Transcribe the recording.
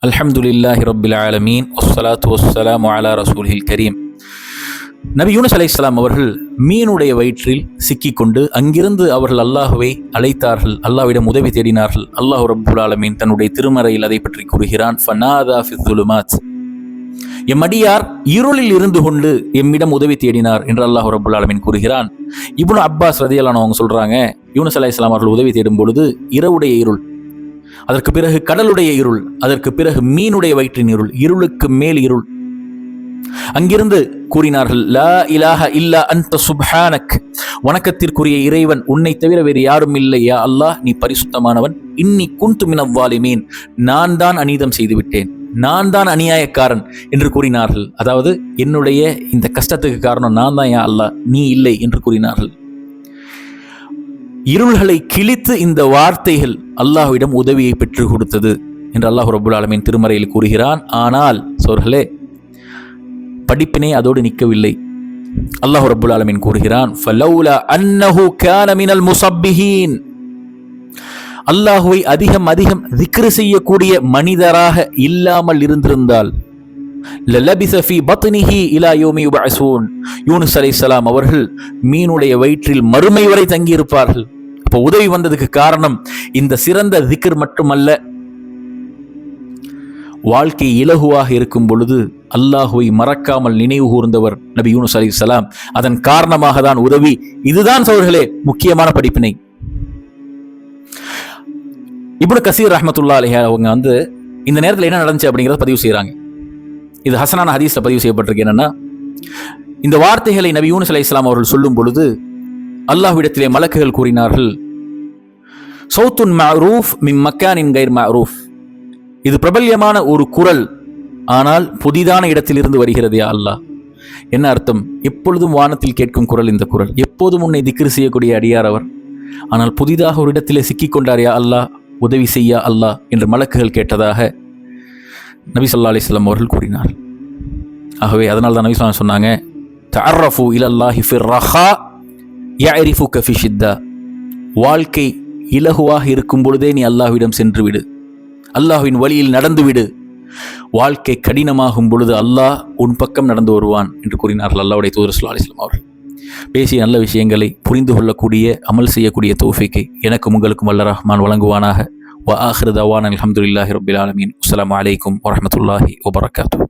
அல்ஹம்துலில்லாஹி ரப்பில் ஆலமீன் வஸ்ஸலாத்து வஸ்ஸலாமு அலா ரசூலில் கரீம். நபி யூனுஸ் அலைஹிஸ்ஸலாம் அவர்கள் மீனுடைய வயிற்றில் சிக்கிக்கொண்டு அங்கிருந்து அவர்கள் அல்லாஹுவை அழைத்தார்கள், அல்லாஹ்விடம் உதவி தேடினார்கள். அல்லாஹ் ரப்புல் ஆலமீன் தன்னுடைய திருமறையில் அதை பற்றி கூறுகிறான், ஃபனாதா ஃபிஸ் ஸுலுமாத், எம் அடியார் இருளில் இருந்து கொண்டு எம்மிடம் உதவி தேடினார் என்று அல்லாஹ் ரப்புல் ஆலமீன் கூறுகிறான். இப்னு அப்பாஸ் ரலியல்லாஹு அன்ஹு அவங்க சொல்றாங்க, யூனுஸ் அலைஹிஸ்ஸலாம் அவர்கள் உதவி தேடும் பொழுது இரவுடைய இருள், அதற்கு பிறகு கடலுடைய இருள், அதற்கு பிறகு மீனுடைய வயிற்றின் இருள், இருளுக்கு மேல் இருள். அங்கிருந்து கூறினார்கள், லா இலாஹ இல்லா அன்த சுப்ஹானக், வணக்கத்திற்குரிய இறைவன் உன்னை தவிர வேறு யாரும் இல்லை யா அல்லாஹ், நீ பரிசுத்தமானவன். இன்னி குன்து மினல் வாலிமீன், நான் தான் அநீதம் செய்துவிட்டேன், நான் தான் அநியாயக்காரன் என்று கூறினார்கள். அதாவது என்னுடைய இந்த கஷ்டத்துக்கு காரணம் நான் தான் யா அல்லாஹ், நீ இல்லை என்று கூறினார்கள். இருள்களை கிழித்து இந்த வார்த்தைகள் அல்லாஹ்விடம் உதவியை பெற்றுக் கொடுத்தது என்று அல்லாஹ் ரப்புல் ஆலமீன் திருமறையில் கூறுகிறான். ஆனால் சோர்களே, படிப்பினை அதோடு நிற்கவில்லை. அல்லாஹ் ரப்புல் ஆலமீன் கூறுகிறான், ஃபலௌலா அன்னஹு கான மினல் முஸப்பிஹீன், அல்லாஹுவை அதிகம் அதிகம் திக்ர் செய்யக்கூடிய மனிதராக இல்லாமல் இருந்திருந்தால், லலபிஸ ஃபீ பத்னிஹி இலா யௌமி யுபஅஸூன், யூனுஸ் அலைஹிஸ்ஸலாம் அவர்கள் மீனுடைய வயிற்றில் மறுமை வரை தங்கியிருப்பார்கள். அப்போ உதவி வந்ததுக்கு காரணம் இந்த சிறந்த திக்ர் மட்டுமல்ல, வாழ்க்கை இலகுவாக இருக்கும் பொழுது அல்லாஹுவை மறக்காமல் நினைவு கூர்ந்தவர் நபி யூனுஸ் அலைஹிஸ்ஸலாம். அதன் காரணமாக தான் உதவி. இதுதான் சகோதரர்களே முக்கியமான படிப்பினை. இப்னு கசீர் ரஹ்மத்துல்லாஹி அலைஹி அவங்க இந்த நேரத்தில் என்ன நடந்துச்சு அப்படிங்கிறத பதிவு செய்கிறாங்க. இது ஹசனான ஹதீஸ்ல பதிவு செய்யப்பட்டிருக்கு. என்னன்னா, இந்த வார்த்தைகளை நபி யூனுஸ் அலைஹிஸ்ஸலாம் அவர்கள் சொல்லும் பொழுது அல்லாஹ்விடத்திலே மலக்குகள் கூறினார்கள், சௌத்துன் மஅரூஃப் மின் மக்கானின் கைர் மஅரூஃப், இது பிரபல்யமான ஒரு குரல், ஆனால் புதிதான இடத்திலிருந்து வருகிறது யா அல்லாஹ். என்ன அர்த்தம்? எப்பொழுதும் வானத்தில் கேட்கும் குரல் இந்த குரல், எப்போதும் உன்னை திக்ர் செய்யக்கூடிய அடியார் அவர், ஆனால் புதிதாக ஒரு இடத்திலே சிக்கிக்கொண்டார் யா அல்லாஹ், உதவி செய்யா அல்லாஹ் என்று மலக்குகள் கேட்டதாக நபி ஸல்லல்லாஹு அலைஹி வஸல்லம் அவர்கள் கூறினார். ஆகவே அதனால் தான் நபி ஸல்லல்லாஹு அலைஹி வஸல்லம் சொன்னாங்க, தஅர்ரஃபு இலல்லாஹி ஃபிர் ரஹா யஅரிஃபுக ஃபி ஷித்தா, வாழ்க்கை இலகுவாக இருக்கும் பொழுதே நீ அல்லாஹ்விடம் சென்று விடு, அல்லாஹ்வின் வழியில் நடந்து விடு, வாழ்க்கை கடினமாகும் பொழுது அல்லாஹ் உன் பக்கம் நடந்து வருவான் என்று கூறினார்கள் அல்லாஹ்வுடைய தூதர் ஸல்லல்லாஹு அலைஹி வஸல்லம் அவர்கள். பேசிய நல்ல விஷயங்களை புரிந்து கொள்ளக்கூடிய, அமல் செய்யக்கூடிய தௌஃபீக்கை எனக்கும் உங்களுக்கும் வல்ல ரஹ்மான் வழங்குவானாக. வ ஆகிரு தவானா அல்ஹம்துலில்லாஹி ரப்பில் ஆலமீன். அஸ்ஸலாமு அலைக்கும் வரஹ்மத்துல்லாஹி வபரகாத்துஹு.